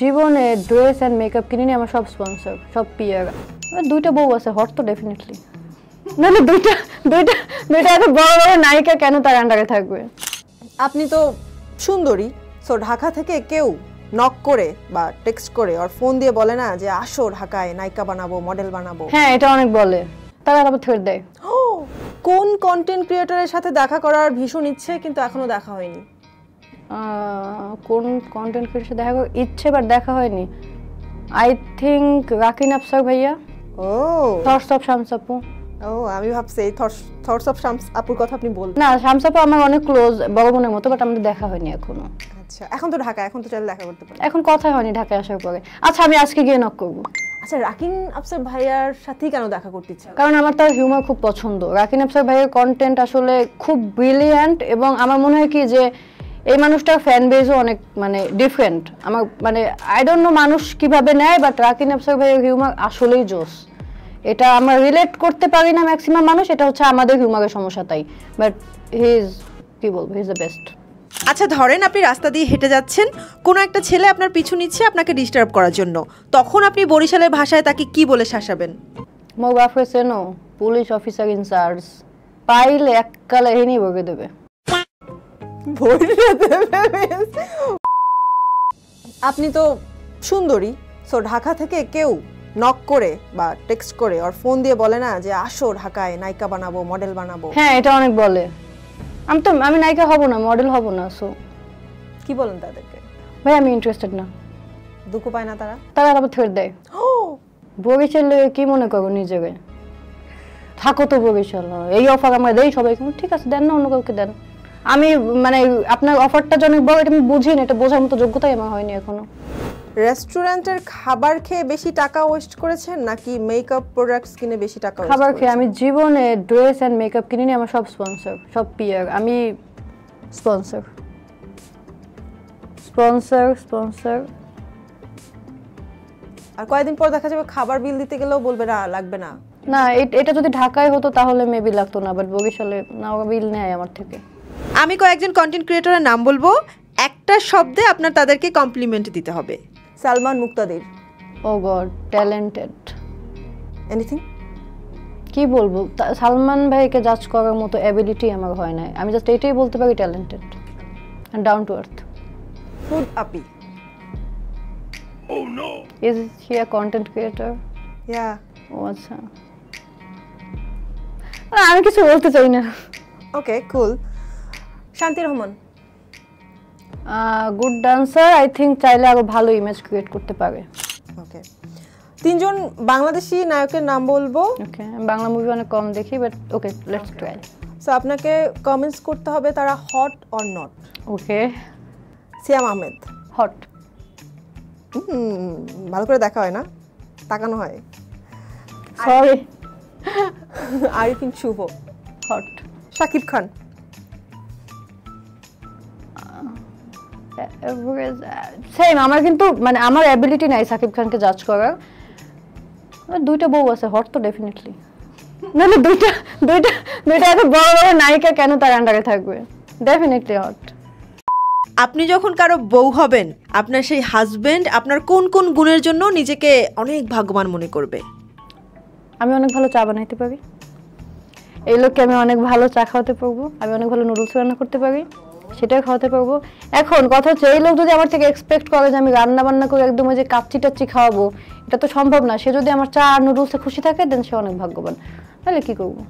জীবনে dress and makeup কিনে নিয়ে আমার সব স্পন্সর, সব পিয়ার। দুইটা বউ আছে, হট তো ডেফিনেটলি। নাহলে দুইটা দুইটা দুইটা এত বড় বড় নায়িকা কেন তার আন্ডারে থাকবে? আপনি তো সুন্দরী, সো ঢাকা থেকে কেউ নক করে বা টেক্সট করে আর ফোন দিয়ে বলে না যে আসো ঢাকায় নায়িকা বানাবো, মডেল বানাবো? হ্যাঁ, এটা অনেক বলে, তারা আবার ছেড়ে দেয়। কোন কন্টেন্ট ক্রিয়েটরের সাথে দেখা করার ভীষণ ইচ্ছে কিন্তু এখনো দেখা হয়নি? কোন কন্টেন্ট ক্রিয়েটর দেখা করার ইচ্ছে বাট দেখা হয়নি? আই থিঙ্ক রাকিন আফসার ভাইয়া। ও থটস অফ শামস আপু। ও আমি ভাবছি থটস অফ শামস আপুর কথা আপনি বলতেন। না, শামস আপু আমার অনেক ক্লোজ, বড় বোনের মতো, বাট আমাদের দেখা হয়নি এখনো। আচ্ছা, এখন তো ঢাকা, এখন তো চাইলে দেখা করতে পারি। এখন কথা হয়নি ঢাকায় আসার পরে। আচ্ছা, আমি আজকে গিয়ে নক করবো। আচ্ছা, রাকিন আফসার ভাইয়ার সাথেই কেন দেখা করতে ইচ্ছা? কারণ আমার তার হিউমার খুব পছন্দ। রাকিন আফসার ভাইয়ের কন্টেন্ট আসলে খুব ব্রিলিয়ান্ট, এবং আমার মনে হয় কি যে এই মানুষটার ফ্যান বেজও অনেক মানে ডিফারেন্ট। আমার মানে আই ডোন্ট নো মানুষ কিভাবে নেয়, বাট রাকিন আফসার ভাইয়ের হিউমার আসলেই জোস। এটা আমরা রিলেট করতে পারি না ম্যাক্সিমাম মানুষ, এটা হচ্ছে আমাদের হিউমারের সমস্যা তাই। বাট হি ইজ, কি বলবো, হি ইজ দ্য বেস্ট। আচ্ছা, ধরেন আপনি রাস্তা দিয়ে হেঁটে যাচ্ছেন, কোনো একটা ছেলে আপনার পিছু নিচ্ছে আপনাকে ডিস্টার্ব করার জন্য, তখন আপনি বরিশালের ভাষায় তাকে কি বলে শাসাবেন? মো বাফরে সেনো পুলিশ অফিসার ইনচার্জ, পাইলে এককালে হেনি বকে দেবে। আপনি তো সুন্দরী, সো ঢাকা থেকে কেউ নক করে বা টেক্সট করে আর ফোন দিয়ে বলে না যে আসো ঢাকায় নায়িকা বানাবো, মডেল বানাবো? হ্যাঁ, এটা অনেক বলে। আমি নায়িকা হব না, মডেল হব না। সো কি বলেন তাদেরকে? ভাই আমি ইন্টারেস্টেড না। দুঃখ পায় না তারা? তারা আবার ছেড়ে দেয়। বরিশাল কি মনে করো নিজেকে? থাকো তো বরিশাল, এই অফার আমরা দেই সবাইকে। ঠিক আছে, দেন না, অন্য কাউকে দেন। আমি মানে আপনার অফারটা জন্য বড়, এটা আমি বুঝি না, এটা বোঝার মতো যোগ্যতাই আমার হয়নি এখনো। রেস্টুরেন্টের খাবার খেয়ে বেশি টাকা ওয়েস্ট করেছেন নাকি মেকআপ প্রোডাক্টস কিনে বেশি টাকা ওয়েস্ট খাবার খেয়ে? করেছেন? আমি জীবনে ড্রেস এন্ড মেকআপ কিনে নিয়ে আমার সব স্পন্সর, সব পিয়ার। আমি স্পন্সর স্পন্সর স্পন্সর। আর কয়েকদিন পর দেখা যাবে খাবার বিল দিতে গেলেও বলবে না লাগবে না। না, এটা যদি ঢাকায় হতো তাহলে মেবি লাগতো না, বাট বরিশালে না, ওরা বিল নেয় আমার থেকে। আমি কয়েকজন কন্টেন্ট ক্রিয়েটরের নাম বলবো, একটা শব্দে আপনার তাদেরকে কমপ্লিমেন্ট দিতে হবে। সালমান মুক্তাদির। ও গড, ট্যালেন্টেড। এনিথিং? কি বলবো, সালমান ভাইকে জাজ করার মতো অ্যাবিলিটি আমার হয় না। আমি জাস্ট এটাই বলতে পারি, talented and down to earth. Food আপি। Is he a content creator? Yeah. ও আচ্ছা, আমি কিছু বলতে চাই না। Okay, cool. Shanti Rahman. Good dancer, I think চাইলে আরো ভালো ইমেজ ক্রিয়েট করতে পারে। ওকে, তিনজন বাংলাদেশি নায়কের নাম বলবো। ওকে, আমি বাংলা মুভি অনেক কম দেখি, but okay, let's try. So আপনাকে কমেন্টস করতে হবে তারা hot or not. Okay. Siam Ahmed. Hot. ভালো করে দেখা হয় না, তাকানো হয়। সরি। আরিফিন শুভ। হট। শাকিব খান। সেম, আমার কিন্তু মানে আমার অ্যাবিলিটি নাই সাকিব খানকে জাজ করার। দুইটা বউ আছে, হট তো ডেফিনেটলি। নাহলে দুইটা দুইটা দুইটা এত বড় বড় নায়িকা কেন তার আন্ডারে থাকবে? Definitely hot. আপনি যখন কারো বউ হবেন, আপনার সেই হাজবেন্ড আপনার কোন কোন গুণের জন্য নিজেকে অনেক ভাগ্যবান মনে করবে? আমি অনেক ভালো চা বানাইতে পারি, এই লোককে আমি অনেক ভালো চা খাওয়াতে পারবো, আমি অনেক ভালো নুডলস রান্না করতে পারি, সেটাই খাওয়াতে পারবো। এখন কথা হচ্ছে, এই লোক যদি আমার থেকে এক্সপেক্ট করে যে আমি রান্না বান্না করে একদম ওই যে কাচ্চি টাচ্চি খাওয়াবো, এটা তো সম্ভব না। সে যদি আমার চা আর নুডলসে খুশি থাকে, দেন সে অনেক ভাগ্যবান। তাহলে কি করবো?